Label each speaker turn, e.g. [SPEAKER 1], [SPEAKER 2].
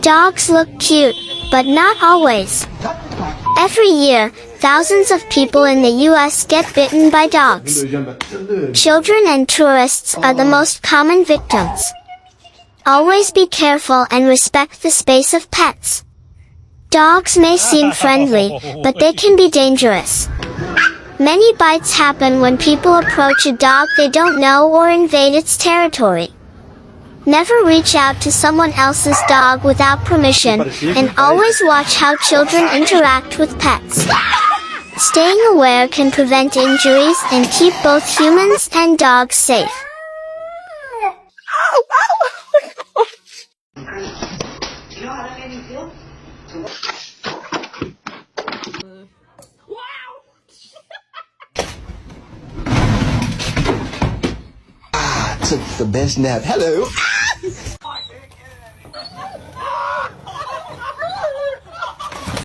[SPEAKER 1] Dogs look cute, but not always. Every year, thousands of people in the US get bitten by dogs. Children and tourists are the most common victims. Always be careful and respect the space of pets. Dogs may seem friendly, but they can be dangerous. Many bites happen when people approach a dog they don't know or invade its territory. Never reach out to someone else's dog without permission, and always watch how children interact with pets. Staying aware can prevent injuries and keep both humans and dogs safe.
[SPEAKER 2] Took the best nap. Hello.